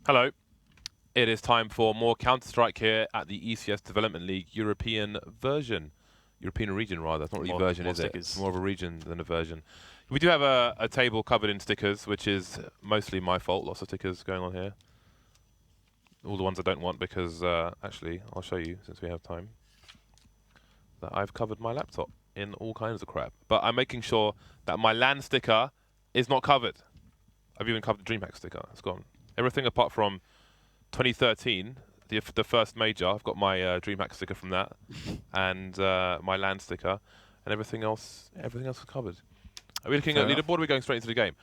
Hello. It is time for more Counter-Strike here at the ECS Development League European version. European region, rather. It's not really version, is it? It's more of a region than a version. We do have a table covered in stickers, which is mostly my fault. Lots of stickers going on here. All the ones I don't want because, actually, I'll show you, since we have time, that I've covered my laptop in all kinds of crap. But I'm making sure that my LAN sticker is not covered. I've even covered the DreamHack sticker. It's gone. Everything apart from 2013, the first major. I've got my DreamHack sticker from that, and my LAN sticker, and everything else is covered. Are we looking at leaderboard, or are we going straight into the game?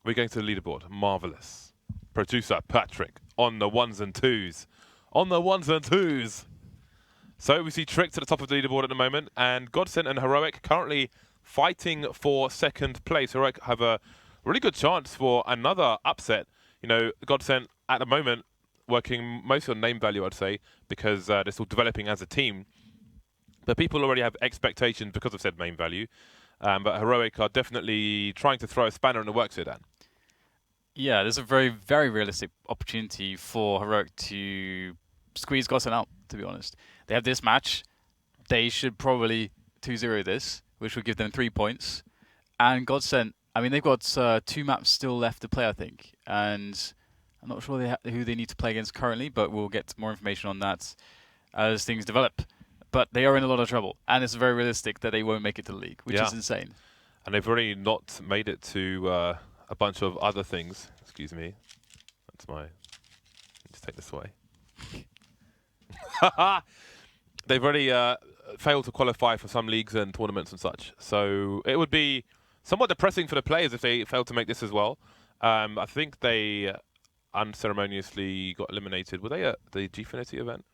We're going to the leaderboard. Marvellous. Producer Patrik on the ones and twos. On the ones and twos. So we see Tricked at the top of the leaderboard at the moment, and Godsent and Heroic currently fighting for second place. Heroic have a really good chance for another upset. You know, Godsent at the moment working mostly on name value, I'd say, because they're still developing as a team. But people already have expectations because of said main value. But Heroic are definitely trying to throw a spanner in the works here, Dan. Yeah, there's a very, very realistic opportunity for Heroic to squeeze Godsent out, to be honest. They have this match. They should probably 2-0 this, which would give them 3 points. And Godsent, I mean, they've got 2 maps still left to play, I think. And I'm not sure who they need to play against currently, but we'll get more information on that as things develop. But they are in a lot of trouble. And it's very realistic that they won't make it to the league, which is insane. And they've already not made it to a bunch of other things. Excuse me. That's my... Just take this away. They've already failed to qualify for some leagues and tournaments and such. So it would be somewhat depressing for the players if they failed to make this as well. I think they unceremoniously got eliminated. Were they at the Gfinity event?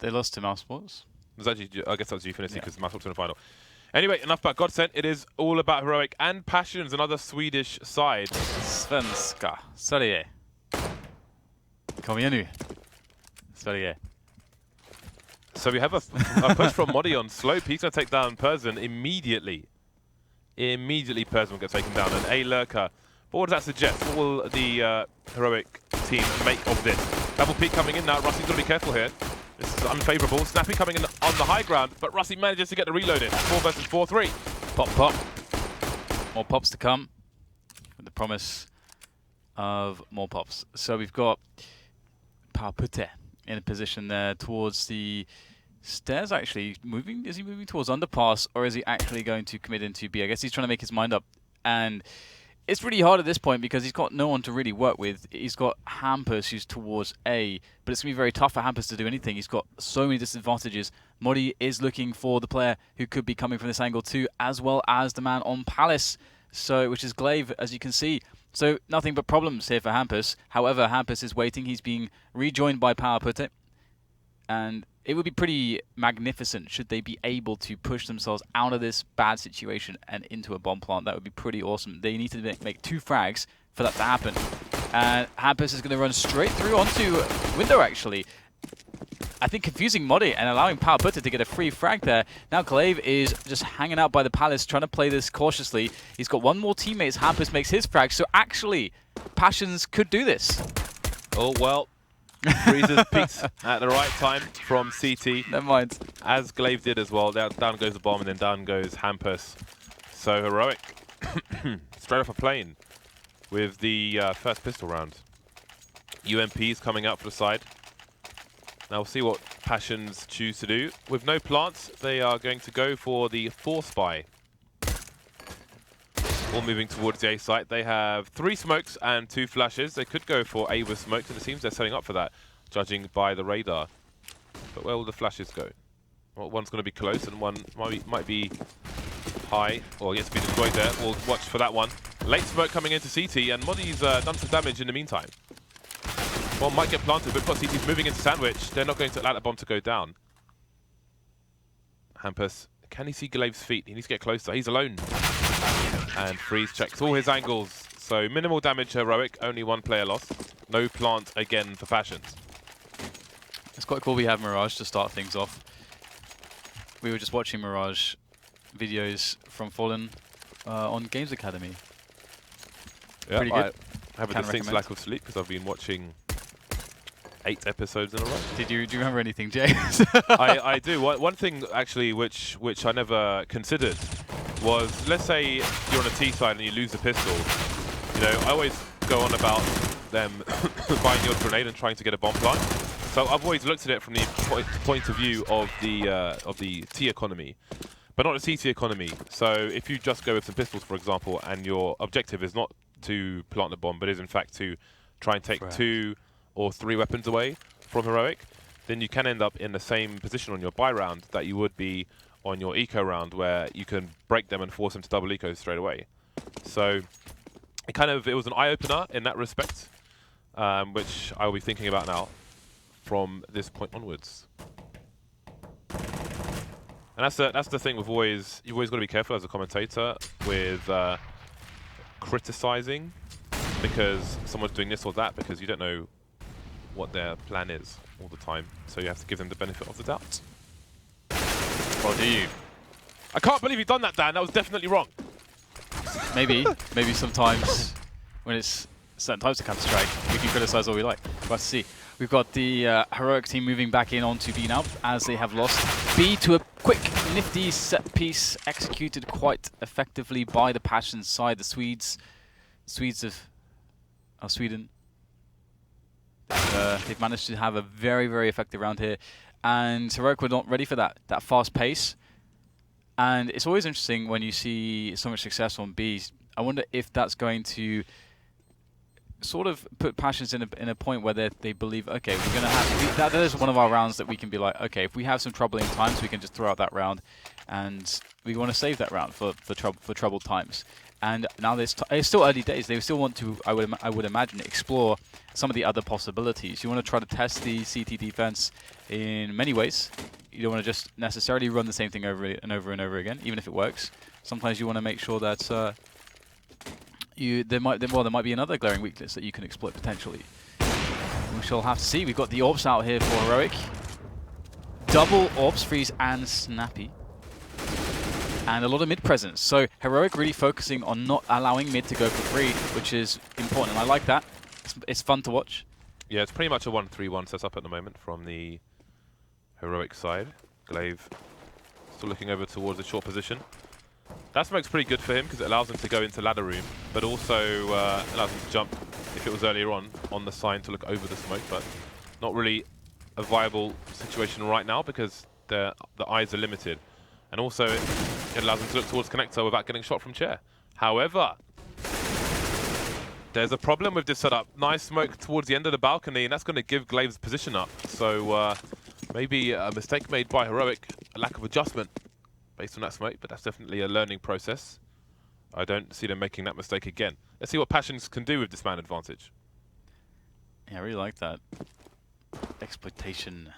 They lost to Mousesports. Was actually, I guess that was Gfinity because Mousesports in the final. Anyway, enough about Godsent. It is all about Heroic and Passions, another Swedish side. Svenska Sverige. Kom igen nu. Sverige. So we have a push from MODDII on Slope. He's going to take down Perrzon immediately. Immediately Persson will get taken down. And A Lurker. But what does that suggest? What will the Heroic team make of this? Double peek coming in now. Russi's got to be careful here. This is unfavourable. Snappi coming in on the high ground, but Russi manages to get the reload in. 4 versus 4-3. Pop, pop. More pops to come. With the promise of more pops. So we've got powerputte in a position there towards the stairs, actually. Moving? Is he moving towards underpass, or is he actually going to commit into B? I guess he's trying to make his mind up. And it's really hard at this point because he's got no one to really work with. He's got Hampus, who's towards A, but it's going to be very tough for Hampus to do anything. He's got so many disadvantages. MODDII is looking for the player who could be coming from this angle too, as well as the man on Palace, so which is Glaive, as you can see. So nothing but problems here for Hampus. However, Hampus is waiting. He's being rejoined by powerputte. And it would be pretty magnificent should they be able to push themselves out of this bad situation and into a bomb plant. That would be pretty awesome. They need to make 2 frags for that to happen. And Hampus is going to run straight through onto window, actually. I think confusing MODDII and allowing powerputte to get a free frag there. Now Glaive is just hanging out by the Palace, trying to play this cautiously. He's got one more teammate as Hampus makes his frag. So actually, Passions could do this. Oh, well. Freezes peaks at the right time from CT. Never mind. As Glaive did as well. Down goes the bomb and then down goes Hampus. So Heroic straight off a plane with the first pistol round. UMP's coming out for the side. Now we'll see what Passions choose to do. With no plants, they are going to go for the 4 spy. All moving towards the A site. They have 3 smokes and 2 flashes. They could go for A with smokes, and it seems they're setting up for that, judging by the radar. But where will the flashes go? Well, one's going to be close, and one might be high, or yet to be destroyed there. We'll watch for that one. Late smoke coming into CT, and MODDII's done some damage in the meantime. One might get planted, but because CT's moving into Sandwich, they're not going to allow that bomb to go down. Hampus, can he see Glaive's feet? He needs to get closer. He's alone. And Friis checks all his angles. So minimal damage Heroic, only 1 player lost. No plant again for Passions. It's quite cool we have Mirage to start things off. We were just watching Mirage videos from Fallen on Games Academy. Yeah, Pretty good. I have a distinct lack of sleep because I've been watching 8 episodes in a row. Do you remember anything, James? I do. One thing actually which I never considered was, let's say you're on a T side and you lose the pistol. You know, I always go on about them buying your grenade and trying to get a bomb plant. So I've always looked at it from the point of view of the T economy, but not the CT economy. So if you just go with some pistols, for example, and your objective is not to plant the bomb, but is in fact to try and take 2 or 3 weapons away from Heroic, then you can end up in the same position on your buy round that you would be on your eco round, where you can break them and force them to double eco straight away. So it was an eye-opener in that respect, which I will be thinking about now from this point onwards. And that's the thing with you've always got to be careful as a commentator with criticizing because someone's doing this or that, because you don't know what their plan is all the time. So you have to give them the benefit of the doubt. Or do you? I can't believe you've done that, Dan. That was definitely wrong. Maybe sometimes when it's certain types of Counter-Strike, we can criticize all we like. We'll see. We've got the Heroic team moving back in onto B now, as they have lost B to a quick, nifty set piece executed quite effectively by the Passion side. The Swedes of Sweden. They've managed to have a very, very effective round here, and Heroic were not ready for that fast pace. And it's always interesting when you see so much success on B. I wonder if that's going to sort of put Passions in a point where they believe, okay, we're going to have that is one of our rounds that we can be like, okay, if we have some troubling times, we can just throw out that round, and we want to save that round for troubled times. And now it's still early days. They still want to, I would imagine, explore some of the other possibilities. You want to try to test the CT defense in many ways. You don't want to just necessarily run the same thing over and over and over again, even if it works. Sometimes you want to make sure that there might be another glaring weakness that you can exploit potentially. We shall have to see. We've got the Orbs out here for Heroic. Double Orbs, Friis and Snappi. And a lot of mid presence. So Heroic really focusing on not allowing mid to go for free, which is important. And I like that. It's fun to watch. Yeah, it's pretty much a 1-3-1 setup at the moment from the Heroic side. Glaive still looking over towards the short position. That smoke's pretty good for him because it allows him to go into ladder room, but also allows him to jump, if it was earlier on the sign, to look over the smoke, but not really a viable situation right now because the eyes are limited. And also it allows him to look towards connector without getting shot from chair. However, there's a problem with this setup. Nice smoke towards the end of the balcony, and that's going to give Glaive's position up. So maybe a mistake made by Heroic, a lack of adjustment based on that smoke, but that's definitely a learning process. I don't see them making that mistake again. Let's see what Passions can do with this man advantage. Yeah, I really like that. Exploitation.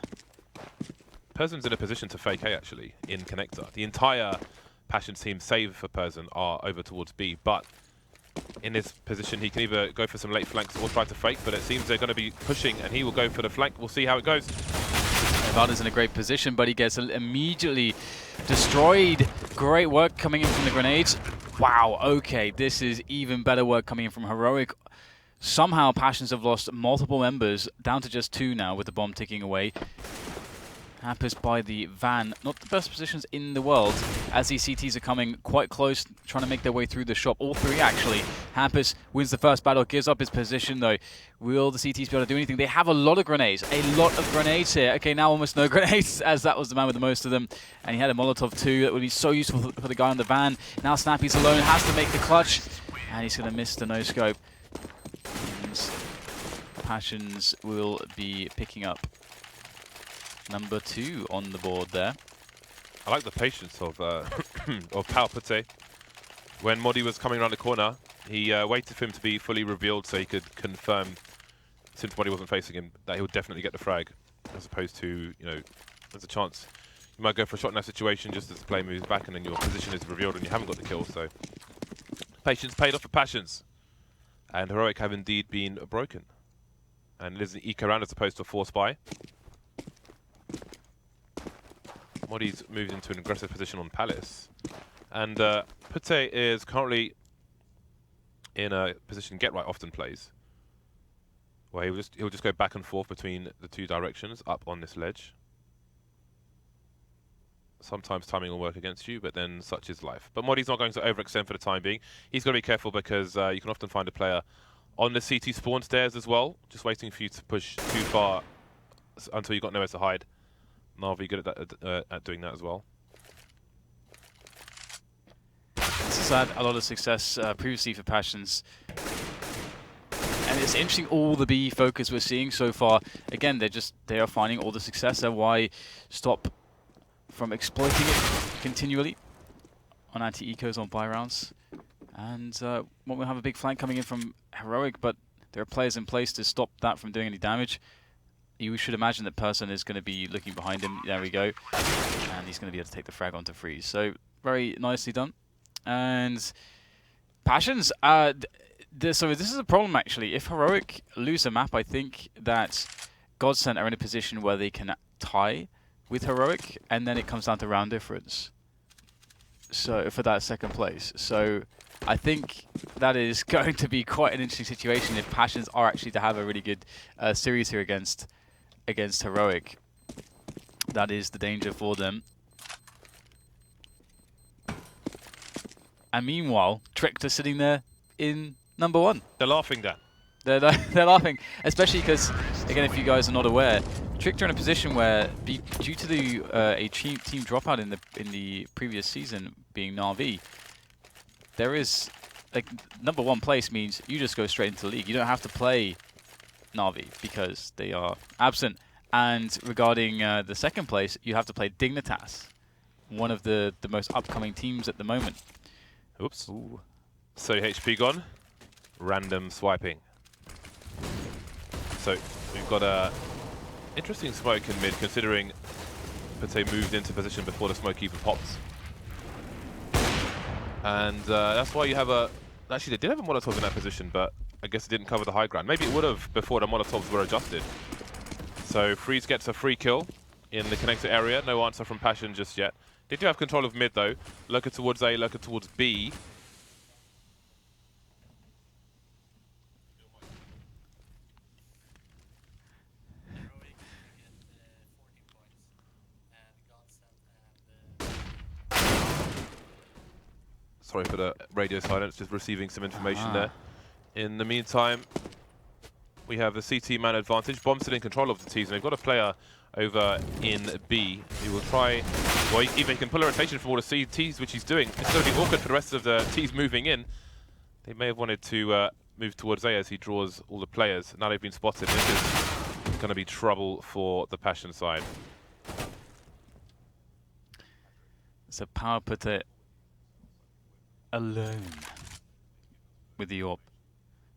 Perzon's in a position to fake A, actually, in connector. The entire Passions team, save for Person, are over towards B, but in this position he can either go for some late flanks or try to fake, but it seems they're going to be pushing and he will go for the flank. We'll see how it goes. Valde's in a great position, but he gets immediately destroyed. Great work coming in from the grenades. Wow, okay, this is even better work coming in from Heroic. Somehow Passions have lost multiple members, down to just 2 now with the bomb ticking away. Hampus by the van, not the best positions in the world, as these CTs are coming quite close, trying to make their way through the shop. All 3 actually. Hampus wins the first battle, gives up his position though. Will the CTs be able to do anything? They have a lot of grenades here. Okay, now almost no grenades, as that was the man with the most of them. And he had a Molotov too, that would be so useful for the guy on the van. Now Snappy's alone, has to make the clutch, and he's going to miss the no-scope. Passions will be picking up number 2 on the board there. I like the patience of powerputte. When MODDII was coming around the corner, he waited for him to be fully revealed so he could confirm, since MODDII wasn't facing him, that he would definitely get the frag, as opposed to, you know, there's a chance you might go for a shot in that situation just as the play moves back and then your position is revealed and you haven't got the kill. So patience paid off for Passions, and Heroic have indeed been broken. And it is an eco round as opposed to a force buy. MODDII's moved into an aggressive position on Palace. And Putte is currently in a position Get Right often plays, where he'll just go back and forth between the two directions up on this ledge. Sometimes timing will work against you, but then such is life. But MODDII's not going to overextend for the time being. He's got to be careful because you can often find a player on the CT spawn stairs as well, just waiting for you to push too far until you've got nowhere to hide. Na'Vi good at that, at doing that as well. This has had a lot of success previously for Perjons. And it's interesting all the B focus we're seeing so far. Again, they are finding all the success. So why stop from exploiting it continually on anti-ecos on buy rounds? And we'll have a big flank coming in from Heroic, but there are players in place to stop that from doing any damage. You should imagine that Persson is going to be looking behind him. There we go. And he's going to be able to take the frag onto Friis. So very nicely done. And Perjons, so this is a problem actually. If Heroic lose a map, I think that Godsent are in a position where they can tie with Heroic, and then it comes down to round difference. So for that second place. So I think that is going to be quite an interesting situation if Perjons are actually to have a really good series here against Heroic. That is the danger for them. And meanwhile, Tricked are sitting there in number 1. They're laughing, Dan. They're laughing, especially because, again, if you guys are not aware, Tricked are in a position where, due to the a team dropout in the previous season being Na'Vi, there is, like, number 1 place means you just go straight into the league. You don't have to play Na'Vi because they are absent. And regarding the second place, you have to play Dignitas, one of the most upcoming teams at the moment. Oops. Ooh. 30 HP gone. Random swiping. So we've got a interesting smoke in mid, considering Pate moved into position before the smoke even popped. And that's why you have a... Actually, they did have a Molotov in that position, but I guess it didn't cover the high ground. Maybe it would have before the Molotovs were adjusted. So Friis gets a free kill in the connector area. No answer from Perjons just yet. They do have control of mid though. Lurker towards A, lurker towards B. Sorry for the radio silence, just receiving some information there. In the meantime, we have the CT man advantage. Bomb's still in control of the Ts, and they've got a player over in B who will try, well, either he can pull a rotation from all the CTs, which he's doing. It's going to be awkward for the rest of the Ts moving in. They may have wanted to move towards A as he draws all the players. Now they've been spotted. This is going to be trouble for the Perjons side. It's a powerputte alone with the AWP.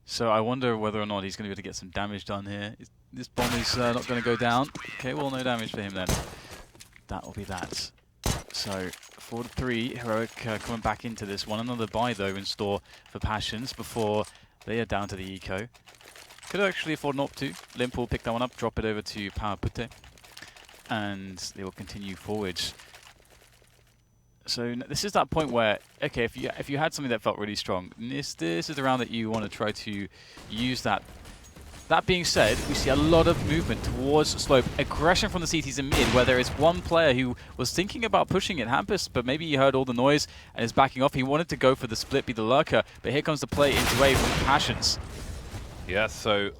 So I wonder whether or not he's going to be able to get some damage done here. This bomb is not going to go down. Okay, well, no damage for him then. That will be that. So 4-3, Heroic coming back into this one. Another buy though in store for Perjons before they are down to the eco. Could actually afford an AWP too. Limp will pick that one up, drop it over to powerputte, and they will continue forwards. So this is that point where, okay, if you had something that felt really strong, this is the round that you want to try to use that. That being said, we see a lot of movement towards slope, aggression from the CTs in mid, where there is one player who was thinking about pushing it, Hampus, but maybe he heard all the noise and is backing off. He wanted to go for the split, be the lurker, but here comes the play into A from the Perjons. Yeah, so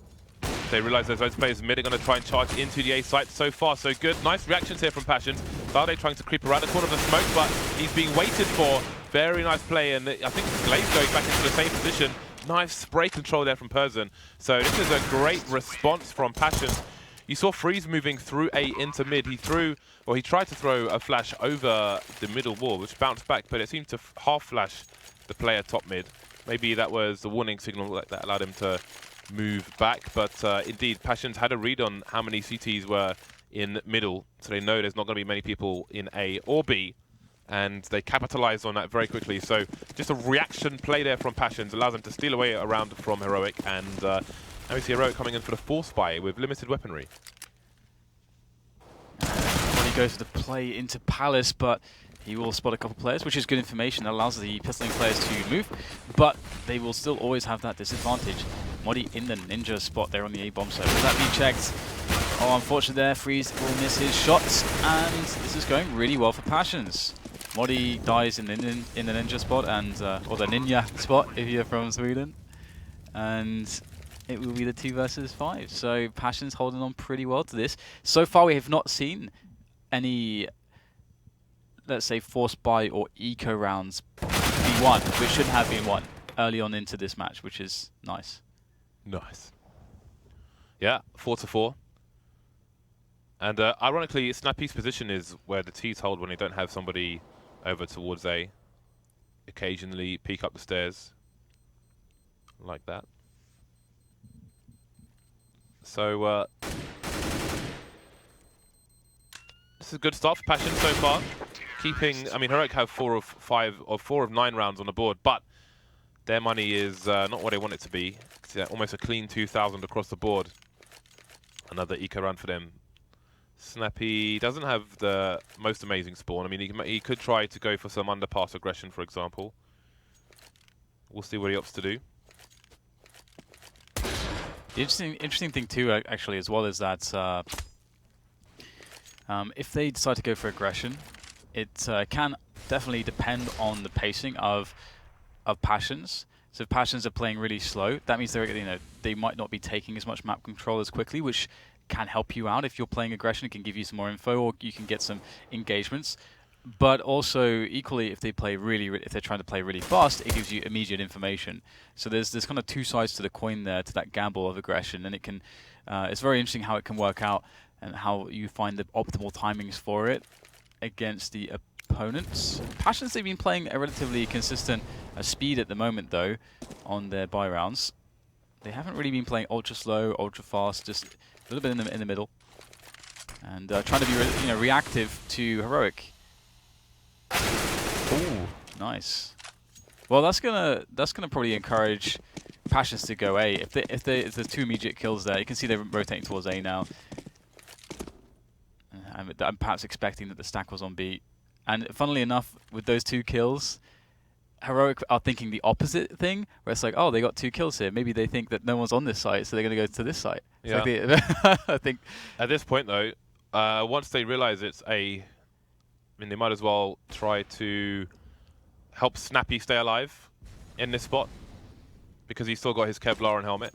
they realize there's those players in mid are going to try and charge into the A site. So far, so good. Nice reactions here from Perjons. Valde trying to creep around the corner of the smoke, but he's being waited for. Very nice play, and I think Glaze going back into the same position. Nice spray control there from Persson. So this is a great response from Perjons. You saw Friis moving through A into mid. He tried to throw a flash over the middle wall, which bounced back, but it seemed to half flash the player top mid. Maybe that was the warning signal that allowed him to move back, but indeed, Perjons had a read on how many CTs were in middle, so they know there's not going to be many people in A or B, and they capitalized on that very quickly. So just a reaction play there from Perjons allows them to steal away around from Heroic, and now we see Heroic coming in for the force buy with limited weaponry. When he goes for the play into Palace, but He will spot a couple players, which is good information. That allows the pistoling players to move, but they will still always have that disadvantage. MODDII in the ninja spot there on the A-bomb side. Will that be checked? Oh, unfortunately there, Friis will miss his shots, and this is going really well for Perjons. MODDII dies in the ninja spot, and or the ninja spot if you're from Sweden, and it will be the 2 versus 5. So Perjons holding on pretty well to this. So far we have not seen any, let's say, forced buy or eco rounds be won, which should have been won early on into this match, which is nice. Nice. Yeah, 4-4. And ironically, Snappi's position is where the T's hold when they don't have somebody over towards A. Occasionally peek up the stairs like that. So this is a good start for Perjons so far. Keeping, I mean, Heroic have 4 of 9 rounds on the board, but their money is not what they want it to be. It's almost a clean 2,000 across the board. Another eco round for them. Snappi doesn't have the most amazing spawn. I mean, he could try to go for some underpass aggression, for example. We'll see what he opts to do. The interesting thing too, actually, as well, is that if they decide to go for aggression, it can definitely depend on the pacing of Perjons. So if Perjons are playing really slow, that means they might not be taking as much map control as quickly, which can help you out. If you're playing aggression, it can give you some more info, or you can get some engagements. But also, equally, if they're trying to play really fast, it gives you immediate information. So there's kind of 2 sides to the coin there, to that gamble of aggression, and it can. It's very interesting how it can work out and how you find the optimal timings for it against the opponents. Perjons, they've been playing a relatively consistent speed at the moment, though, on their buy rounds. They haven't really been playing ultra slow, ultra fast, just a little bit in the middle, and trying to be reactive to Heroic. Ooh, nice. Well, that's gonna probably encourage Perjons to go A. If there's 2 immediate kills there, you can see they're rotating towards A now. I'm perhaps expecting that the stack was on B. And funnily enough, with those 2 kills, Heroic are thinking the opposite thing, where it's like, oh, they got 2 kills here. Maybe they think that no one's on this site, so they're going to go to this site. Yeah. Like I think at this point, though, once they realize it's A, I mean, they might as well try to help Snappi stay alive in this spot, because he's still got his Kevlar and helmet.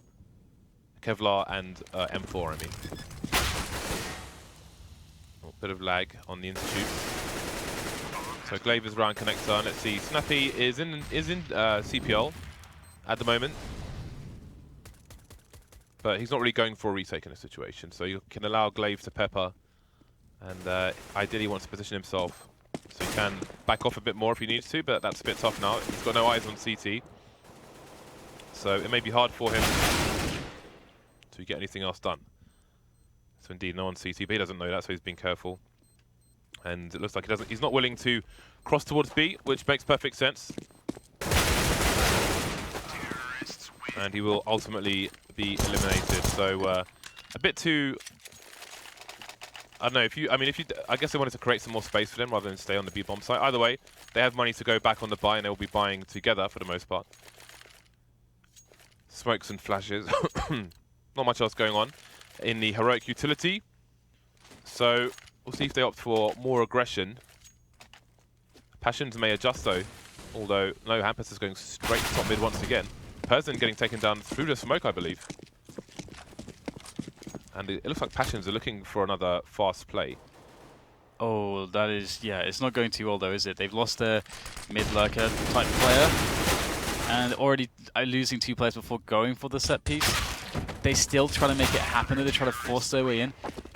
Kevlar and M4, I mean. A bit of lag on the Institute. So Glaive is around connector, and let's see. Snappi is in CPL at the moment, but he's not really going for a retake in this situation. So you can allow Glaive to pepper, and ideally wants to position himself so he can back off a bit more if he needs to, but that's a bit tough now. He's got no eyes on CT, so it may be hard for him to get anything else done. So indeed, no on CT, but he doesn't know that, so he's being careful. And it looks like he's not willing to cross towards B, which makes perfect sense. And he will ultimately be eliminated. So a bit too, I don't know, I guess they wanted to create some more space for them rather than stay on the B bomb site. Either way, they have money to go back on the buy, and they will be buying together for the most part. Smokes and flashes. Not much else going on in the Heroic utility. So we'll see if they opt for more aggression. Perjons may adjust though, although no, Hampus is going straight to top mid once again. Perrzon getting taken down through the smoke, I believe. And it looks like Perjons are looking for another fast play. Oh, that is, yeah, it's not going too well though, is it? They've lost their mid-lurker type player, and already losing 2 players before going for the set piece. They still try to make it happen, and they try to force their way in.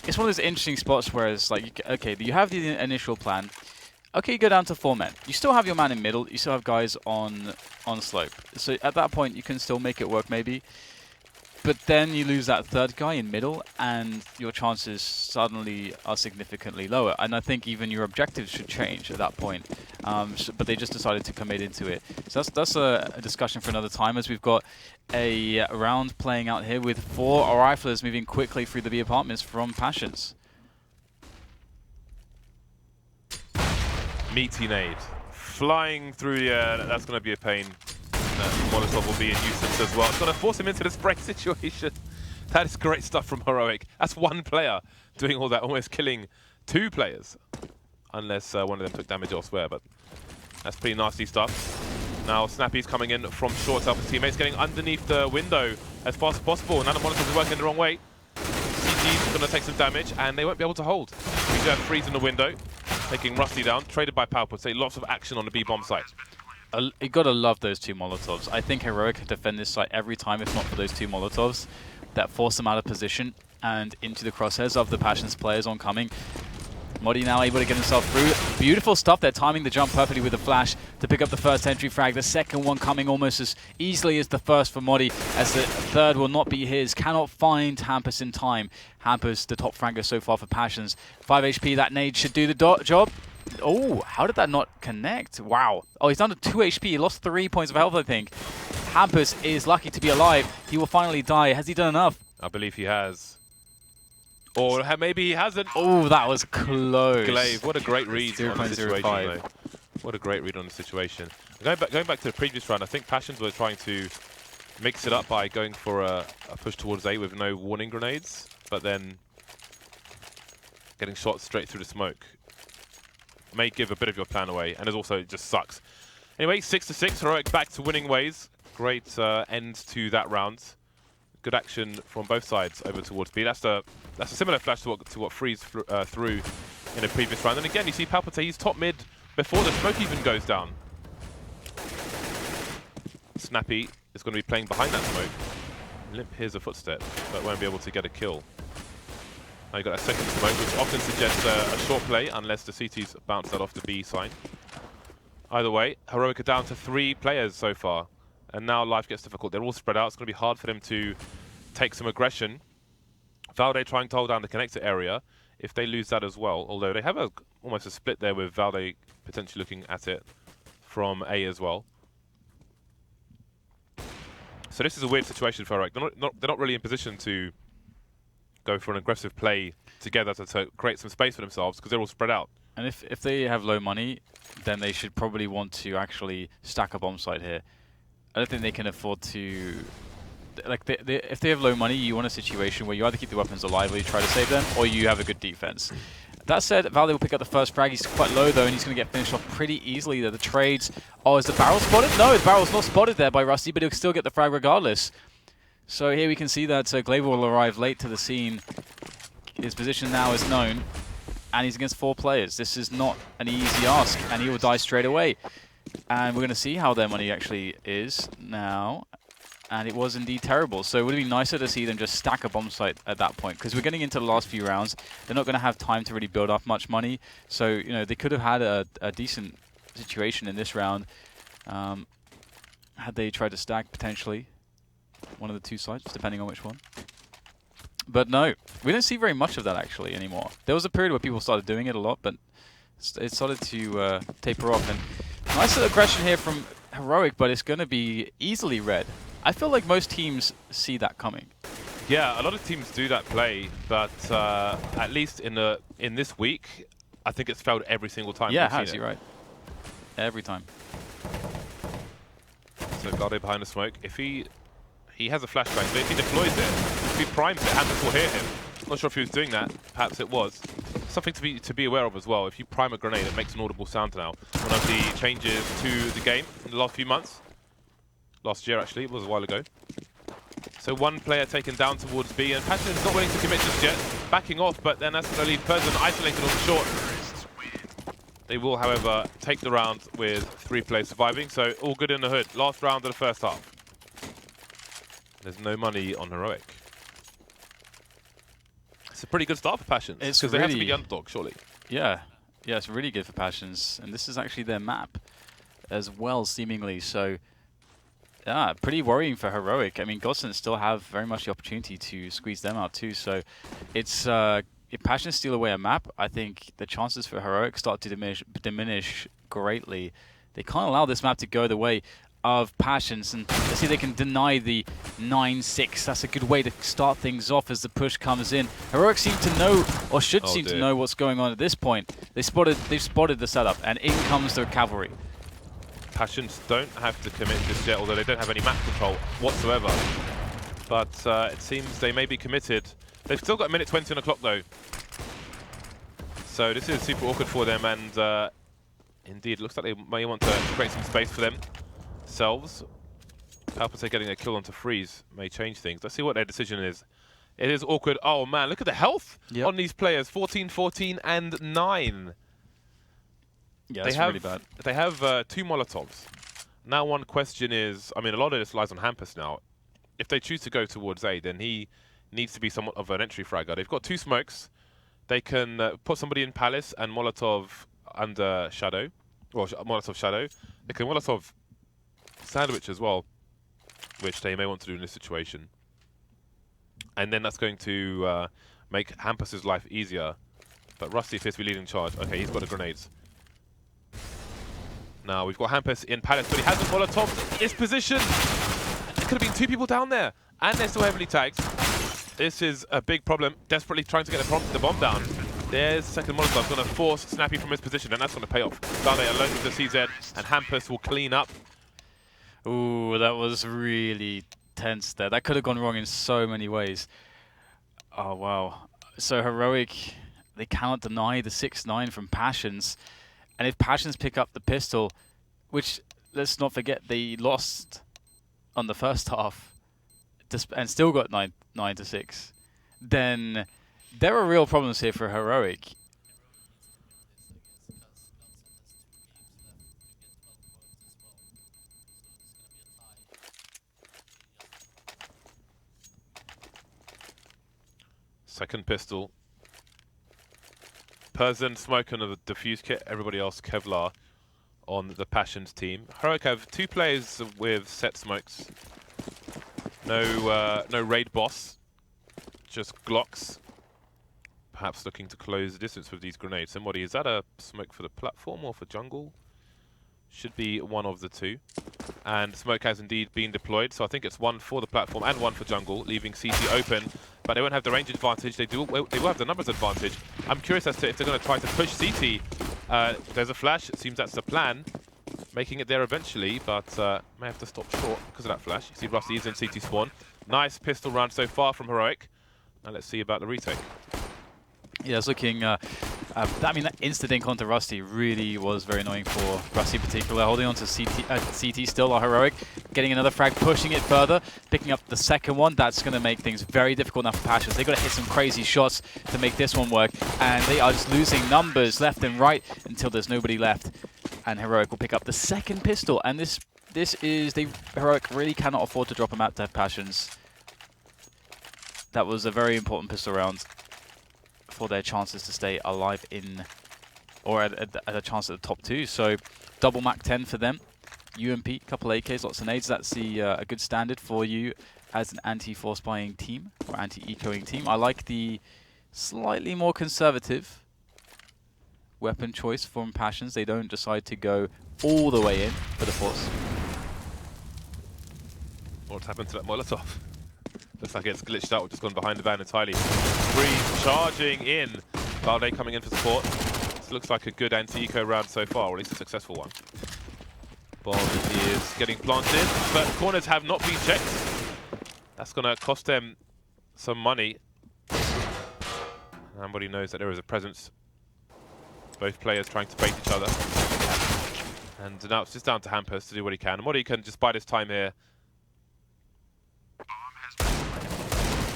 It's one of those interesting spots where it's like, okay, you have the initial plan. Okay, you go down to 4 men. You still have your man in middle. You still have guys on slope. So at that point, you can still make it work maybe. But then you lose that 3rd guy in middle, and your chances suddenly are significantly lower. And I think even your objectives should change at that point. But they just decided to commit into it. So that's a discussion for another time, as we've got a round playing out here with 4 riflers moving quickly through the B apartments from Perjons. meaty nade. Flying through the air, that's going to be a pain. Molotov will be a nuisance as well. It's going to force him into the spray situation. That is great stuff from Heroic. That's one player doing all that, almost killing 2 players. Unless one of them took damage elsewhere, but that's pretty nasty stuff. Now Snappi's coming in from short to help his teammates, getting underneath the window as fast as possible. Now the Molotov is working the wrong way. CG's going to take some damage, and they won't be able to hold. We do have Friis in the window, taking Rusty down, traded by powerputte. Lots of action on the B bomb site. You gotta love those 2 Molotovs. I think Heroic could defend this site every time if not for those 2 Molotovs that force them out of position and into the crosshairs of the Passions players oncoming. MODDII now able to get himself through. Beautiful stuff. They're timing the jump perfectly with the flash to pick up the first entry frag. The second one coming almost as easily as the first for MODDII, as the third will not be his. Cannot find Hampus in time. Hampus, the top fragger so far for Passions. 5 HP, that nade should do the job. Oh, how did that not connect? Wow. Oh, he's down to 2 HP. He lost 3 points of health, I think. Hampus is lucky to be alive. He will finally die. Has he done enough? I believe he has. Or maybe he hasn't. Oh, that was close. Glaive, what a great read on the situation, though. What a great read on the situation. Going back to the previous round, I think Passions were trying to mix it up by going for a push towards A with no warning grenades, but then getting shot straight through the smoke. May give a bit of your plan away, and also it just sucks. Anyway, 6-6, Heroic back to winning ways. Great end to that round. Good action from both sides over towards B. That's a similar flash to what Friis threw in a previous round. And again, you see powerputte, he's top mid before the smoke even goes down. Snappi is going to be playing behind that smoke. Limp hears a footstep, but won't be able to get a kill. Now you've got a second smoke, which often suggests a short play, unless the CT's bounce that off the B side. Either way, Heroic are down to 3 players so far, and now life gets difficult. They're all spread out. It's going to be hard for them to take some aggression. Valde trying to hold down the connector area. If they lose that as well, although they have almost a split there with Valde potentially looking at it from A as well. So this is a weird situation for Heroic. They're not really in position to go for an aggressive play together to create some space for themselves because they're all spread out. And if they have low money, then they should probably want to actually stack a bomb site here. I don't think they can afford to... Like, if they have low money, you want a situation where you either keep the weapons alive or you try to save them, or you have a good defense. That said, Valde will pick up the first frag. He's quite low, though, and he's going to get finished off pretty easily there. The trades... Oh, is the barrel spotted? No, the barrel's not spotted there by Rusty, but he'll still get the frag regardless. So here we can see that Glaive will arrive late to the scene. His position now is known, and he's against 4 players. This is not an easy ask, and he will die straight away. And we're going to see how their money actually is now. And it was indeed terrible. So it would have been nicer to see them just stack a bomb site at that point, because we're getting into the last few rounds. They're not going to have time to really build up much money. So, you know, they could have had a decent situation in this round had they tried to stack potentially one of the 2 sites, depending on which one. But no, we don't see very much of that actually anymore. There was a period where people started doing it a lot, but it started to taper off. And nice little aggression here from Heroic, but it's going to be easily red. I feel like most teams see that coming. Yeah, a lot of teams do that play, but at least in this week, I think it's failed every single time. Yeah, it has, you're right. Every time. So Valde behind the smoke. If he has a flashbang, but if he deploys it, if he primes it, Hampus will hear him. Not sure if he was doing that. Perhaps it was. Something to be aware of as well. If you prime a grenade, it makes an audible sound now. One of the changes to the game in the last few months. Last year, actually. It was a while ago. So one player taken down towards B, and Patrik is not willing to commit just yet. Backing off, but then that's going to leave Person isolated on the short. They will, however, take the round with 3 players surviving, so all good in the hood. Last round of the first half. There's no money on Heroic. It's a pretty good start for Passions, because they have to be the underdog, surely. Yeah, it's really good for Passions, and this is actually their map as well, seemingly. So, yeah, pretty worrying for Heroic. I mean, Godsent still have very much the opportunity to squeeze them out too. So, it's if Passions steal away a map, I think the chances for Heroic start to diminish greatly. They can't allow this map to go the way of Perjons, and let's see if they can deny the 9-6. That's a good way to start things off as the push comes in. Heroic seem to know, or should seem to know what's going on at this point. They've spotted the setup, and in comes the cavalry. Perjons don't have to commit just yet, although they don't have any map control whatsoever. But it seems they may be committed. They've still got a minute 20 on the clock though. So this is super awkward for them, and indeed, it looks like they may want to create some space for themselves. Alfred getting a kill onto Friis may change things. Let's see what their decision is. It is awkward. Oh man, look at the health on these players. 14, 14, and 9. Yeah, that's really bad. They have 2 Molotovs. Now one question is, I mean, a lot of this lies on Hampus now. If they choose to go towards A, then he needs to be somewhat of an entry fragger. They've got 2 smokes. They can put somebody in Palace and Molotov under Shadow, or Molotov Shadow. They can Molotov Sandwich as well, which they may want to do in this situation. And then that's going to make Hampus's life easier. But Rusty appears to be leading charge. Okay, he's got the grenades. Now we've got Hampus in Palace, but he hasn't Molotoved this position. There could have been 2 people down there, and they're still heavily tagged. This is a big problem. Desperately trying to get the bomb down. There's second Molotov, going to force Snappi from his position, and that's going to pay off. Valde alone with the CZ, and Hampus will clean up. Ooh, that was really tense there. That could have gone wrong in so many ways. Oh, wow. So Heroic, they cannot deny the 6-9 from Perjons. And if Perjons pick up the pistol, which, let's not forget, they lost on the first half, and still got 9-6, then there are real problems here for Heroic. Second pistol. Person smoking of the defuse kit, everybody else Kevlar on the Perjons team. Heroic have 2 players with set smokes. No raid boss, just Glocks. Perhaps looking to close the distance with these grenades. Somebody, is that a smoke for the platform or for jungle? Should be one of the 2. And smoke has indeed been deployed, so I think it's 1 for the platform and 1 for jungle, leaving CT open. But they won't have the range advantage. They will have the numbers advantage. I'm curious as to if they're going to try to push CT. There's a flash. It seems that's the plan. Making it there eventually, but may have to stop short because of that flash. You see Rusty is in CT spawn. Nice pistol round so far from Heroic. Now let's see about the retake. Yeah, it's looking... I mean, that insta-dink onto Rusty really was very annoying for Rusty in particular. Holding on to CT still, are Heroic. Getting another frag, pushing it further. Picking up the second one. That's going to make things very difficult now for Perjons. They've got to hit some crazy shots to make this one work. And they are just losing numbers left and right until there's nobody left. And Heroic will pick up the second pistol. And this is... Heroic really cannot afford to drop a map to have Perjons. That was a very important pistol round for their chances to stay alive in, or at a chance at the top 2. So double Mac 10 for them. UMP, couple AKs, lots of nades. That's a good standard for you as an anti-force buying team or anti-ecoing team. I like the slightly more conservative weapon choice from Perjons. They don't decide to go all the way in for the force. What's happened to that Molotov? Looks like it's glitched out, just gone behind the van entirely. Friis charging in. Valde coming in for support. This looks like a good anti-eco round so far, or at least a successful one. Bomb is getting planted, but corners have not been checked. That's going to cost them some money. Everybody knows that there is a presence. Both players trying to bait each other. And now it's just down to Hampus to do what he can. MODDII can just bide his time here.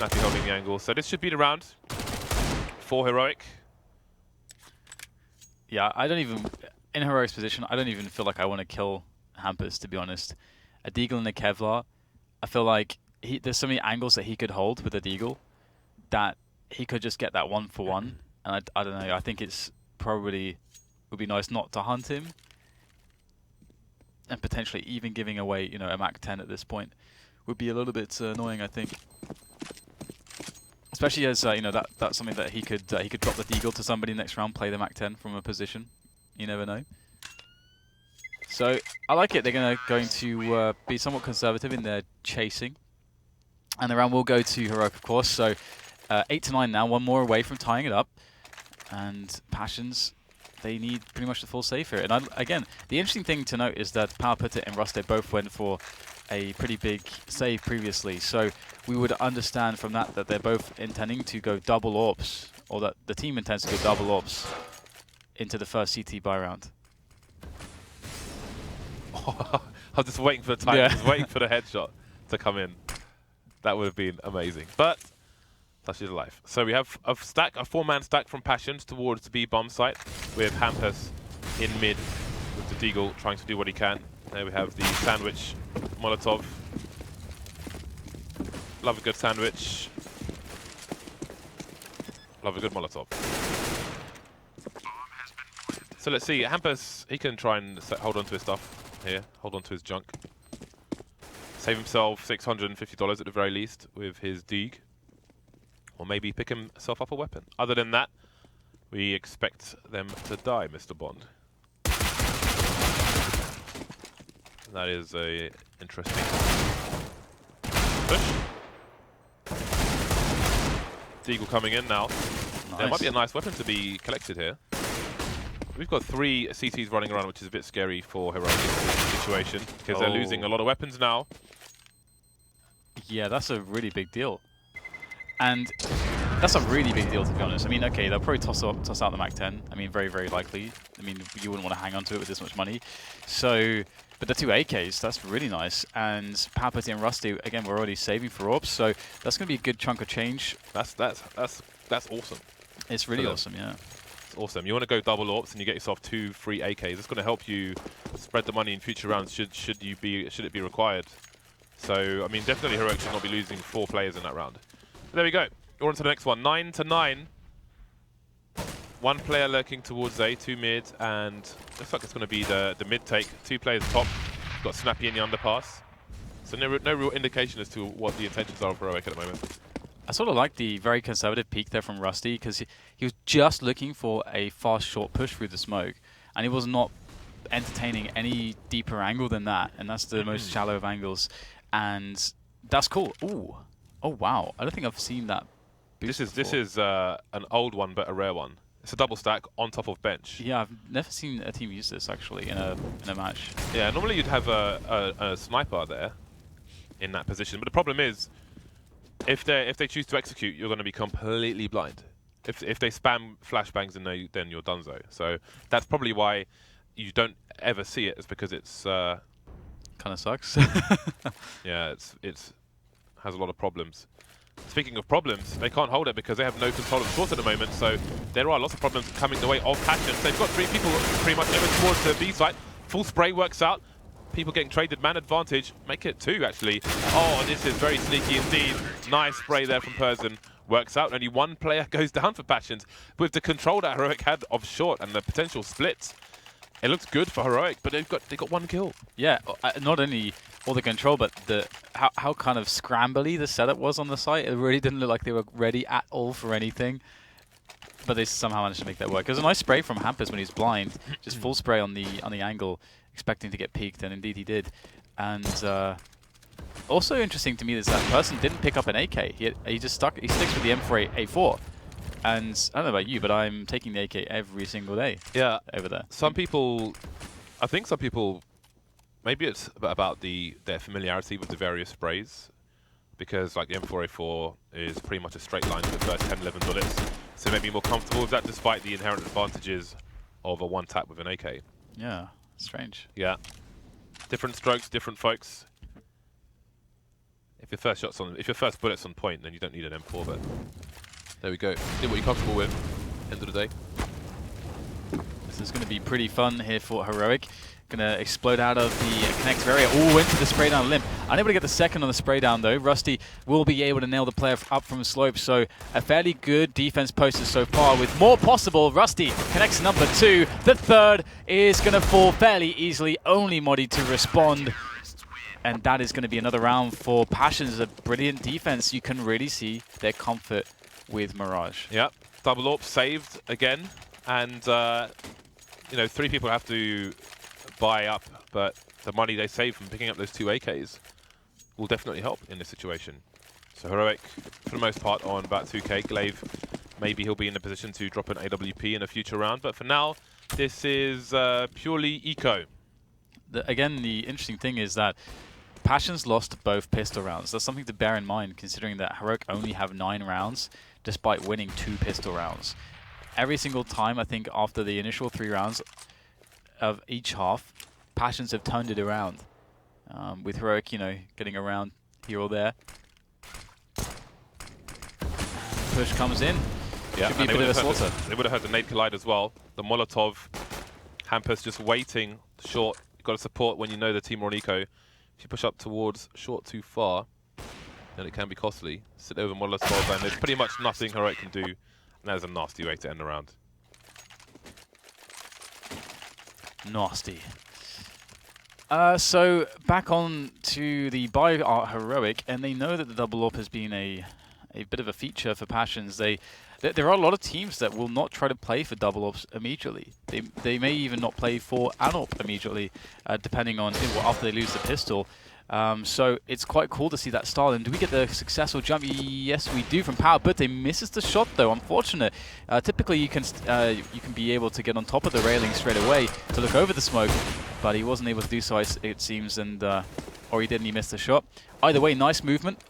Snappi holding the angle. So this should be the round for Heroic. Yeah, I don't even... In Heroic's position, I don't even feel like I want to kill Hampus, to be honest. A Deagle and a Kevlar, I feel like there's so many angles that he could hold with a Deagle that he could just get that 1-for-1. And I don't know, I think it's probably would be nice not to hunt him. And potentially even giving away, you know, a Mac 10 at this point would be a little bit annoying, I think. Especially as you know, that's something that he could drop the Deagle to somebody next round, play the Mac 10 from a position. You never know. So I like it. They're going to be somewhat conservative in their chasing. And the round will go to Heroic, of course. So 8 to 9 now, one more away from tying it up. And Passions, they need pretty much the full save here. And again, the interesting thing to note is that powerputte and Rusty both went for a pretty big save previously. So we would understand from that they're both intending to go double AWPs, or that the team intends to go double AWPs into the first CT buy round. I was just waiting for the time, just waiting for the headshot to come in. That would have been amazing. But such is life. So we have a 4-man stack from Passions towards the B bomb site, with Hampus in mid with the Deagle trying to do what he can. There we have the sandwich Molotov. Love a good sandwich. Love a good Molotov. So let's see, Hampus, he can try and hold on to his stuff here, hold on to his junk. Save himself $650 at the very least with his Deag. Or maybe pick himself up a weapon. Other than that, we expect them to die, Mr. Bond. That is a interesting push. Deagle coming in now. Nice. There might be a nice weapon to be collected here. We've got 3 CTs running around, which is a bit scary for Heroic in this situation, because they're losing a lot of weapons now. Yeah, that's a really big deal. And that's a really big deal, to be honest. I mean, okay, they'll probably toss out the MAC-10. I mean, very, very likely. I mean, you wouldn't want to hang on to it with this much money. So, but the 2 AKs, that's really nice. And powerputte and Rusty, again, we're already saving for AWPs, so that's going to be a good chunk of change. That's awesome. It's really awesome, yeah. It's awesome. You want to go double AWPs and you get yourself 2 free AKs. It's going to help you spread the money in future rounds should it be required. So, I mean, definitely Heroic should not be losing 4 players in that round. But there we go. We're on to the next one. 9 to 9. 1 player lurking towards A, 2 mid, and looks like it's going to be the mid take. 2 players top. We've got Snappi in the underpass. So no real indication as to what the intentions are of Heroic at the moment. I sort of like the very conservative peek there from Rusty, because he was just looking for a fast, short push through the smoke, and he was not entertaining any deeper angle than that, and that's the most shallow of angles, and that's cool. Ooh. Oh, wow. I don't think I've seen that boost This is an old one, but a rare one. It's a double stack on top of bench. Yeah, I've never seen a team use this, actually, in a match. Yeah, normally you'd have a sniper there in that position, but the problem is, if they choose to execute, you're going to be completely blind. If they spam flashbangs, then you're donezo. So that's probably why you don't ever see it. Is because it's kind of sucks. Yeah, it's has a lot of problems. Speaking of problems, they can't hold it because they have no control of short at the moment. So there are lots of problems coming the way of Passions. They've got 3 people pretty much over towards the B site. Full spray works out. People getting traded, man advantage. Make it 2, actually. Oh, this is very sneaky indeed. Nice spray there from Persson. Works out. Only 1 player goes down for Passions. With the control that Heroic had of short and the potential splits, it looks good for Heroic, but they got 1 kill. Yeah, not only all the control, but how kind of scrambly the setup was on the site. It really didn't look like they were ready at all for anything. But they somehow managed to make that work. It was a nice spray from Hampus when he was blind. Just full spray on the angle, expecting to get peeked, and indeed he did. And also interesting to me is that Persson didn't pick up an AK. He just sticks with the M4A4. And I don't know about you, but I'm taking the AK every single day. Yeah, over there. I think some people, maybe it's about their familiarity with the various sprays, because like the M4A4 is pretty much a straight line to the first 10, 11 bullets, so maybe more comfortable with that despite the inherent advantages of a 1-tap with an AK. Yeah, strange. Yeah, different strokes, different folks. If your first bullet's on point, then you don't need an M4, but there we go. Do what you're comfortable with. End of the day. This is going to be pretty fun here for Heroic. Going to explode out of the connector area. Oh, into the spray down limp. Unable to get the second on the spray down though. Rusty will be able to nail the player up from the slope. So a fairly good defense posted so far. With more possible, Rusty connects number 2. The third is going to fall fairly easily. Only MODDII to respond. And that is going to be another round for Passions. A brilliant defense. You can really see their comfort with Mirage. Yeah, double AWP saved again, and you know, 3 people have to buy up but the money they save from picking up those 2 AKs will definitely help in this situation. So Heroic, for the most part, on about 2k. Glaive, maybe he'll be in a position to drop an AWP in a future round, but for now, this is purely eco. Again, the interesting thing is that Passion's lost both pistol rounds. That's something to bear in mind, considering that Heroic only have 9 rounds, despite winning 2 pistol rounds. Every single time, I think, after the initial 3 rounds of each half, Passions have turned it around. With Heroic, you know, getting around here or there. Push comes in. Yeah, should be a bit of a slaughter. They would have heard the nade collide as well. The Molotov, Hampus just waiting short. You've got to support when you know the team are on eco. If you push up towards short too far, then it can be costly. Sit over Molotov, and there's pretty much nothing Heroic can do. And that is a nasty way to end the round. Nasty. So back on to the bio Heroic, and they know that the double AWP has been a bit of a feature for Passions. There are a lot of teams that will not try to play for double AWPs immediately. They may even not play for an AWP immediately, depending on after they lose the pistol. So it's quite cool to see that style. And do we get the successful jump? Yes, we do from powerputte. Misses the shot though. Unfortunate. Typically you can be able to get on top of the railing straight away to look over the smoke, but he wasn't able to do so, it seems, and or he didn't. He missed the shot. Either way, nice movement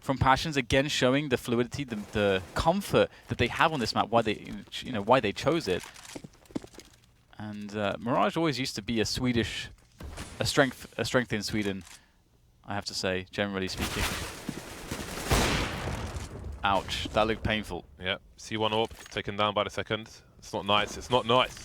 from Passions, again showing the fluidity, the comfort that they have on this map, why they chose it. And Mirage always used to be a strength in Sweden, I have to say, generally speaking. Ouch, that looked painful. Yeah, C1 AWP taken down by the second. It's not nice. It's not nice.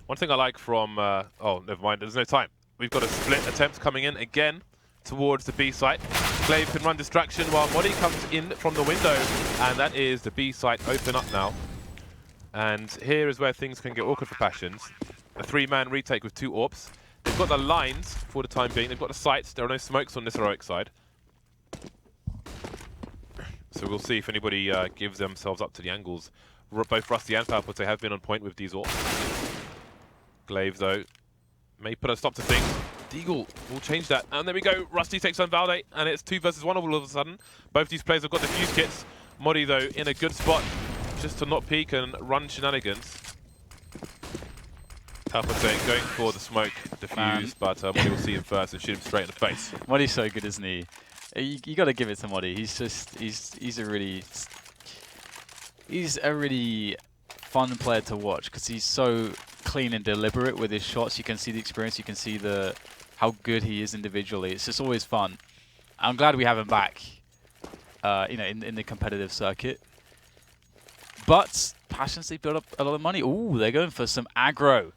One thing I like from oh, never mind. There's no time. We've got a split attempt coming in again towards the B site. Glaive can run distraction while MODDII comes in from the window, and that is the B site open up now. And here is where things can get awkward for Passions. A 3-man retake with 2 AWPs. They've got the lines for the time being. They've got the sights. There are no smokes on this Heroic side. So we'll see if anybody gives themselves up to the angles. Both Rusty and powerputte have been on point with these AWPs. Glaive, though, may put a stop to things. Deagle will change that. And there we go. Rusty takes on Valde, and it's 2 versus 1 all of a sudden. Both these players have got the fuse kits. MODDII, though, in a good spot just to not peek and run shenanigans. powerputte going for the smoke defuse, but MODDII will see him first and shoot him straight in the face. MODDII's so good, isn't he? You got to give it to MODDII. He's a really fun player to watch because he's so clean and deliberate with his shots. You can see the experience. You can see how good he is individually. It's just always fun. I'm glad we have him back, in the competitive circuit. But Passions, they built up a lot of money. Ooh, they're going for some aggro.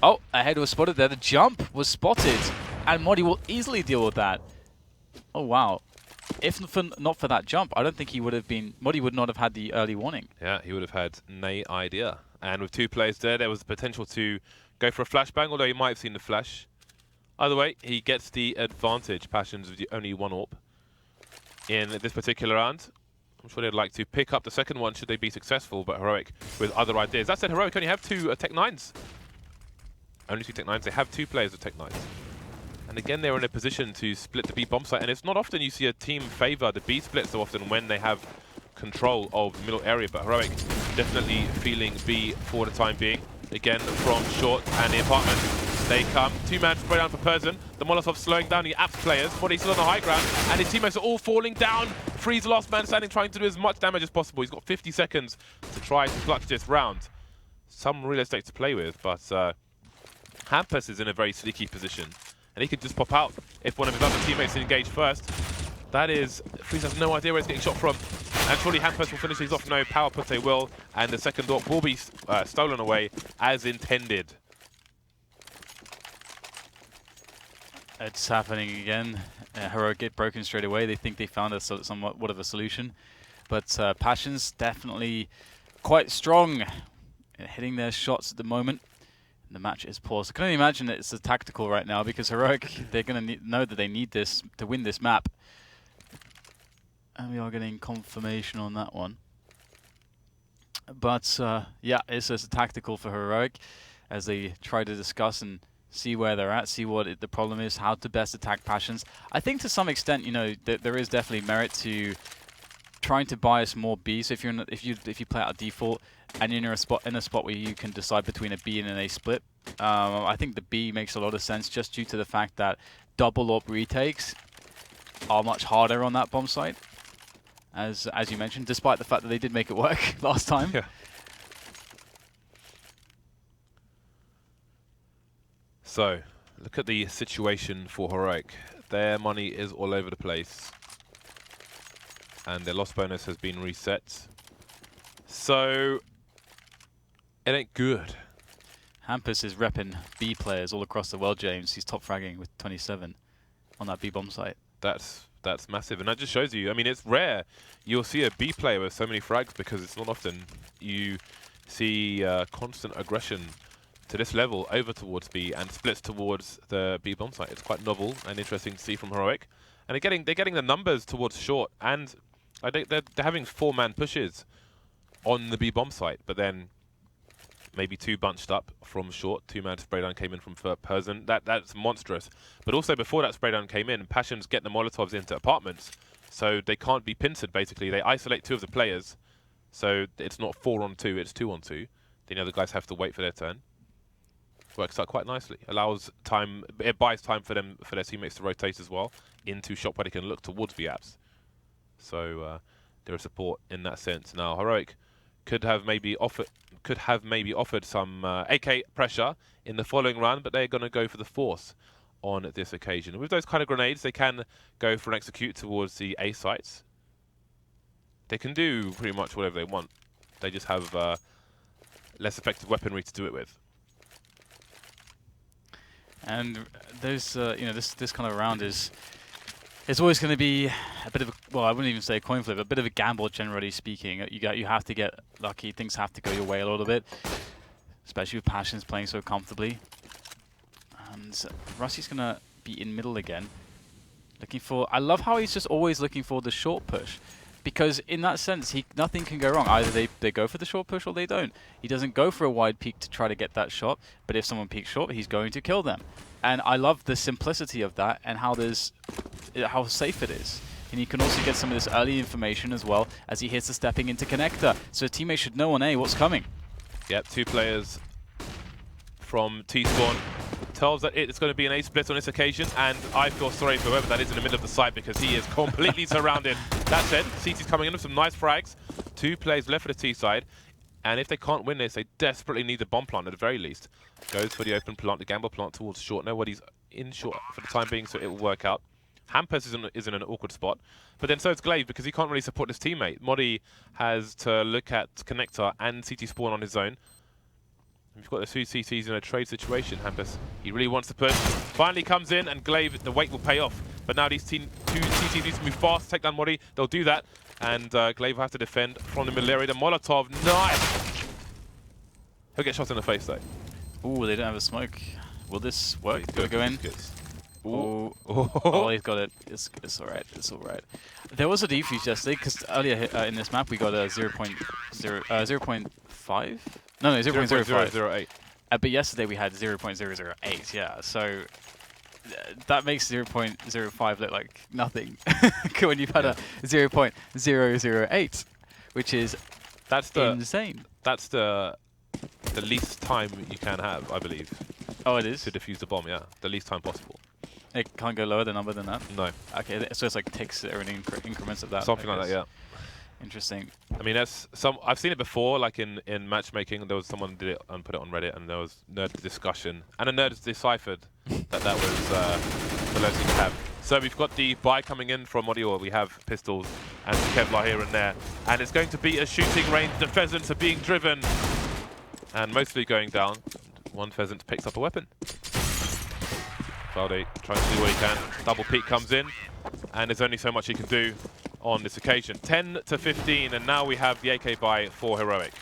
Oh, a head was spotted there. The jump was spotted, and MODDII will easily deal with that. Oh wow! If not for that jump, I don't think he would have been. MODDII would not have had the early warning. Yeah, he would have had no idea. And with 2 players there was the potential to go for a flashbang, although he might have seen the flash. Either way, he gets the advantage. Passions with only 1 AWP in this particular round. I'm sure they'd like to pick up the second one should they be successful, but Heroic with other ideas. That said, Heroic only have 2 Tech 9s. Only 2 Tech 9s. They have 2 players with Tech 9s. And again, they're in a position to split the B bomb site. And it's not often you see a team favor the B split so often when they have control of the middle area. But Heroic definitely feeling B for the time being. Again, from short and the apartment. They come. 2-man spray down for Persson. The Molotov slowing down the Apps players. MODDII's still on the high ground. And his teammates are all falling down. Fridh, last man standing, trying to do as much damage as possible. He's got 50 seconds to try to clutch this round. Some real estate to play with, but Hampus is in a very sneaky position. And he could just pop out if one of his other teammates engage first. That is, Friis has no idea where he's getting shot from. And surely Hampus will finish these off. No, powerputte will. And the second AWP will be stolen away as intended. It's happening again. Heroic get broken straight away. They think they found somewhat of a solution. But Passions definitely quite strong in hitting their shots at the moment. And the match is paused. I can only imagine that it's a tactical right now because Heroic, they're going to know that they need this to win this map. And we are getting confirmation on that one. But yeah, it's a tactical for Heroic. as they try to discuss and see where they're at, see what the problem is, how to best attack Passions. I think to some extent, you know, there is definitely merit to trying to bias more B. So if you're if you play out a default and you're in a spot where you can decide between a B and an A split, I think the B makes a lot of sense just due to the fact that double AWP retakes are much harder on that bomb site, as you mentioned, despite the fact that they did make it work last time. Yeah. So, look at the situation for Heroic. Their money is all over the place, and their loss bonus has been reset. So, it ain't good. Hampus is repping B players all across the world, James. He's top fragging with 27 on that B bomb site. That's massive, and that just shows you, I mean, it's rare you'll see a B player with so many frags, because it's not often you see constant aggression to this level over towards B and splits towards the B bomb site. It's quite novel and interesting to see from Heroic. And they're getting the numbers towards short, and I think they're having 4-man pushes on the B bomb site, but then maybe 2 bunched up from short. 2-man spray down came in from Perjons. That's monstrous. But also before that spray down came in, Passions get the Molotovs into apartments, so they can't be pincered basically. They isolate 2 of the players, so it's not 4-on-2, it's 2-on-2. Then the other guys have to wait for their turn. Works out quite nicely. Allows time, it buys time for their teammates to rotate as well into shop where they can look towards the apps. So there is support in that sense. Now Heroic could have maybe offered some AK pressure in the following round, but they're going to go for the force on this occasion. With those kind of grenades, they can go for an execute towards the A sites. They can do pretty much whatever they want. They just have less effective weaponry to do it with. And those, you know, this kind of round is always going to be a bit of a, well, I wouldn't even say a coin flip, a bit of a gamble, generally speaking. You have to get lucky. Things have to go your way a little bit, especially with Passions playing so comfortably. And Rusty's going to be in middle again, looking for. I love how he's just always looking for the short push, because in that sense, nothing can go wrong. Either they go for the short push or they don't. He doesn't go for a wide peek to try to get that shot, but if someone peeks short, he's going to kill them. And I love the simplicity of that and how safe it is. And you can also get some of this early information as well as he hits the stepping into connector. So a teammate should know on A what's coming. Yep, 2 players from T-Spawn. Tells that it's going to be an A split on this occasion, and I feel sorry for whoever that is in the middle of the site, because he is completely surrounded. That said, CT's coming in with some nice frags. 2 players left for the T side, and if they can't win this, they desperately need the bomb plant at the very least. Goes for the open plant, the gamble plant towards short. Nobody's in short for the time being, so it will work out. Hampus is in an awkward spot, but then so is Glaive, because he can't really support his teammate. MODDII has to look at connector and CT spawn on his own. We've got the 2 CTs in a trade situation. Hampus, he really wants to push. Finally comes in, and Glaive, the wait will pay off. But now these 2 CTs need to move fast, take down MODDII. They'll do that, and Glaive will have to defend from the middle area. The Molotov, nice! He'll get shot in the face though. Ooh, they don't have a smoke. Will this work? He's go in? Ooh. Oh, he's got it. It's alright. It's alright. There was a defuse yesterday, because earlier in this map we got a 0.5? No, 0.05. 0.008. But yesterday we had 0.008, yeah. So that makes 0.05 look like nothing when you've had a 0.008, which is insane. That's the least time you can have, I believe. Oh, it is? To defuse the bomb, yeah. The least time possible. It can't go lower the number than that? No. Okay, so it's like ticks or increments of that. Something like that, yeah. Interesting. I mean, I've seen it before, like in matchmaking. There was someone did it and put it on Reddit, and there was nerd discussion, and a nerd deciphered that was the lowest you can have. So we've got the buy coming in from MODDII. We have pistols and Kevlar here and there, and it's going to be a shooting range. The pheasants are being driven, and mostly going down. One pheasant picks up a weapon. Valde trying to do what he can. Double peek comes in, and there's only so much he can do on this occasion. 10 to 15, and now we have the AK buy for Heroic.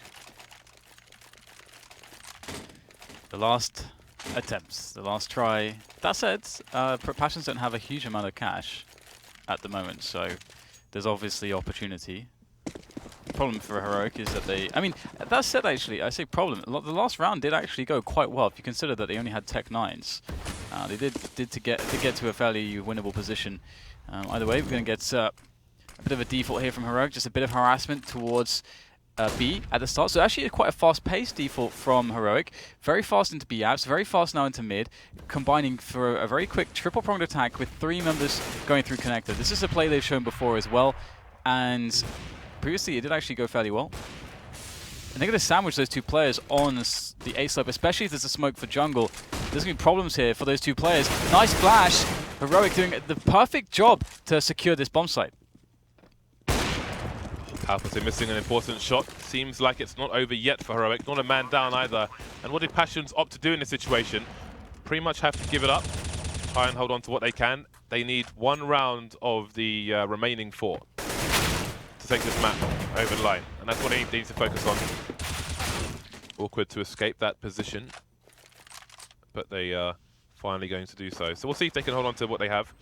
The last attempts, the last try. That said, Passions don't have a huge amount of cash at the moment, so there's obviously opportunity. problem for Heroic is that they... I mean, that said, actually, I say problem. The last round did actually go quite well if you consider that they only had Tech 9s. They did get to a fairly winnable position. Either way, we're going to get a bit of a default here from Heroic, just a bit of harassment towards B at the start. So actually quite a fast-paced default from Heroic. Very fast into B apps, very fast now into mid, combining for a very quick triple-pronged attack with 3 members going through connector. This is a play they've shown before as well, and previously it did actually go fairly well. And they're going to sandwich those 2 players on the A slope, especially if there's a smoke for jungle. There's going to be problems here for those 2 players. Nice flash. Heroic doing the perfect job to secure this bomb site. Alfred missing an important shot. Seems like it's not over yet for Heroic. Not a man down either. And what did Perjons opt to do in this situation? Pretty much have to give it up. Try and hold on to what they can. They need 1 round of the remaining 4 to take this map over the line. And that's what they need to focus on. Awkward to escape that position. But they are finally going to do so. So we'll see if they can hold on to what they have.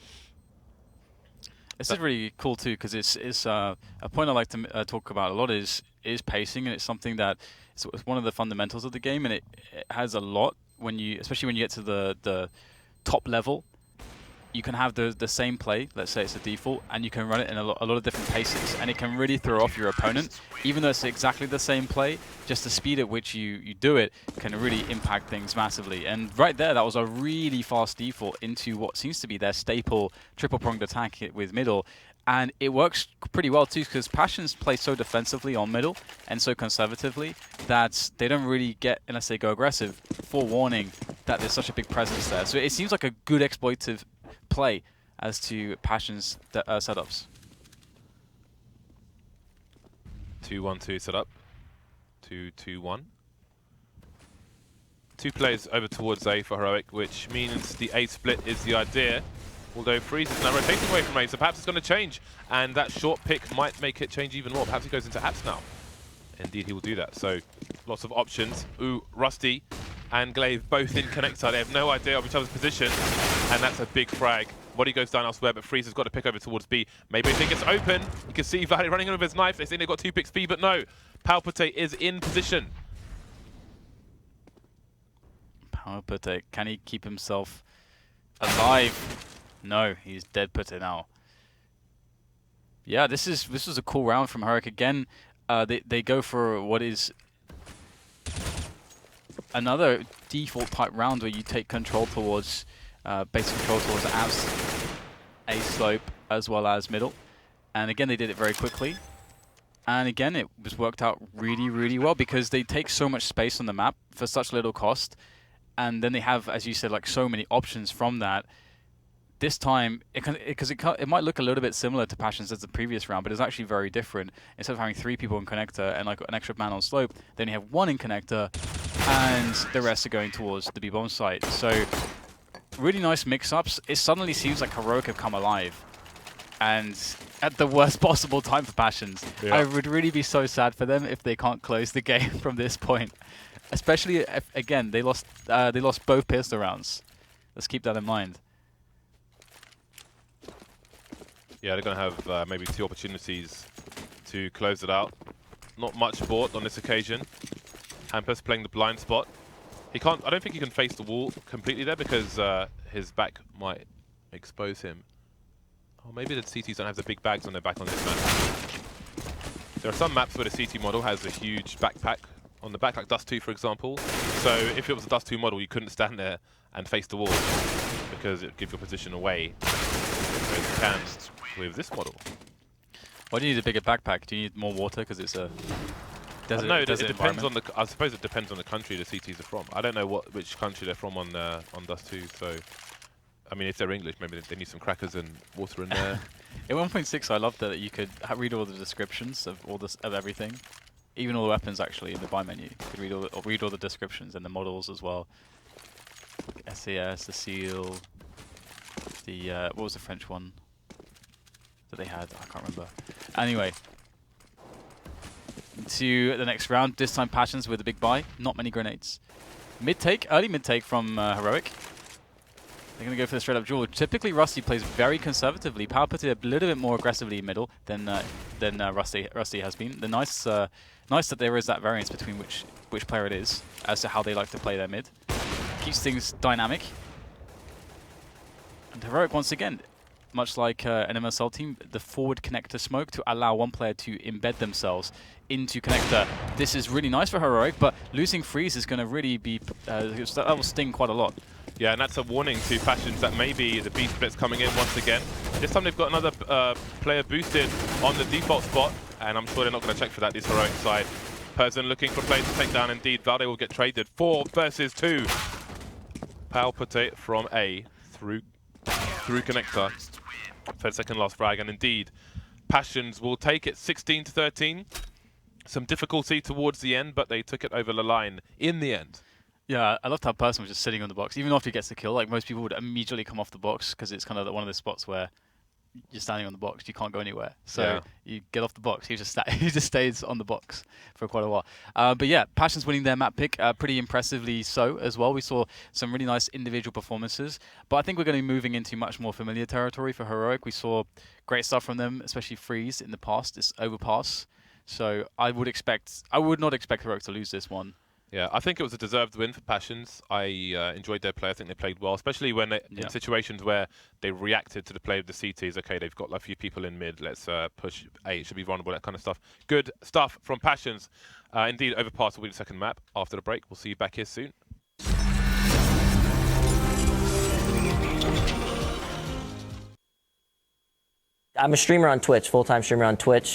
This is really cool too, because it's a point I like to talk about a lot is pacing, and it's something that it's one of the fundamentals of the game, and it has a lot when you, especially when you get to the top level. You can have the same play, let's say it's a default, and you can run it in a lot of different paces, and it can really throw off your opponent. Even though it's exactly the same play, just the speed at which you do it can really impact things massively. And right there, that was a really fast default into what seems to be their staple triple-pronged attack with middle. And it works pretty well too, because Perjons play so defensively on middle and so conservatively that they don't really get, unless they go aggressive, forewarning that there's such a big presence there. So it seems like a good exploitive play as to Perjons setups. 2-1-2 setup. 2-2-1. 2 players over towards A for Heroic, which means the A split is the idea. Although Fridh is now rotating away from A, so perhaps it's going to change. And that short pick might make it change even more. Perhaps he goes into apps now. Indeed, he will do that. So lots of options. Ooh, Rusty and Glaive both in connector. They have no idea of each other's position. And that's a big frag. MODDII goes down elsewhere, but Friis has got to pick over towards B. Maybe they think it's open. You can see valde running in with his knife. They think they've got 2 picks B, but no. powerputte is in position. powerputte, can he keep himself alive? No, he's dead putte now. Yeah, this was a cool round from Heroic again. They go for what is another default type round where you take control towards basic control towards apps, A slope as well as middle. And again, they did it very quickly. And again, it was worked out really, really well because they take so much space on the map for such little cost. And then they have, as you said, like so many options from that. This time, it might look a little bit similar to Perjons as the previous round, but it's actually very different. Instead of having 3 people in connector and like an extra man on slope, they only have 1 in connector, and the rest are going towards the B-bomb site. So, really nice mix-ups. It suddenly seems like Heroic have come alive, and at the worst possible time for Perjons. Yeah. I would really be so sad for them if they can't close the game from this point. Especially if, again, they lost both pistol rounds. Let's keep that in mind. Yeah, they're going to have maybe 2 opportunities to close it out. Not much bought on this occasion. Hampus playing the blind spot. He can't. I don't think he can face the wall completely there because his back might expose him. Or maybe the CTs don't have the big bags on their back on this map. There are some maps where the CT model has a huge backpack on the back, like Dust 2, for example. So if it was a Dust 2 model, you couldn't stand there and face the wall because it would give your position away. Whereas you can with this model. Why do you need a bigger backpack? Do you need more water because it's a desert? No, it depends on the. I suppose it depends on the country the CTs are from. I don't know which country they're from on Dust 2. So, I mean, if they're English, maybe they need some crackers and water in there. In 1.6, I loved that you could read all the descriptions of everything, even all the weapons actually in the buy menu. You could read all the descriptions and the models as well. ECS, the seal, the what was the French one that they had? I can't remember. Anyway, to the next round. This time Perjons with a big buy. Not many grenades. Mid take, early mid take from Heroic. They're going to go for the straight up duel. Typically, Rusty plays very conservatively. powerputte a little bit more aggressively middle than Rusty has been. The nice that there is that variance between which player it is as to how they like to play their mid. Keeps things dynamic. And Heroic, once again, much like an MSL team, the forward connector smoke to allow one player to embed themselves into connector. This is really nice for Heroic, but losing Friis is going to really be, that will sting quite a lot. Yeah, and that's a warning to Passions that maybe the B split's coming in once again. This time they've got another player boosted on the default spot, and I'm sure they're not going to check for that, this Heroic side. Perrzon looking for players to take down. Indeed, Valde will get traded. 4 versus 2. powerputte from A through connector for the second last frag, and indeed, Passions will take it 16-13. Some difficulty towards the end, but they took it over the line in the end. Yeah, I loved how Persson was just sitting on the box. Even after he gets the kill, like most people would immediately come off the box because it's kind of one of the spots where you're standing on the box, you can't go anywhere. So yeah, you get off the box. He just stays on the box for quite a while. But yeah, Passions winning their map pick pretty impressively so as well. We saw some really nice individual performances, but I think we're going to be moving into much more familiar territory for Heroic. We saw great stuff from them, especially Friis in the past, this overpass. So I would not expect Heroic to lose this one. Yeah, I think it was a deserved win for Passions. I enjoyed their play. I think they played well, especially when in situations where they reacted to the play of the CTs. Okay, they've got a few people in mid. Let's push A. It should be vulnerable, that kind of stuff. Good stuff from Passions. Indeed, Overpass will be the second map after the break. We'll see you back here soon. I'm a streamer on Twitch, full-time streamer on Twitch.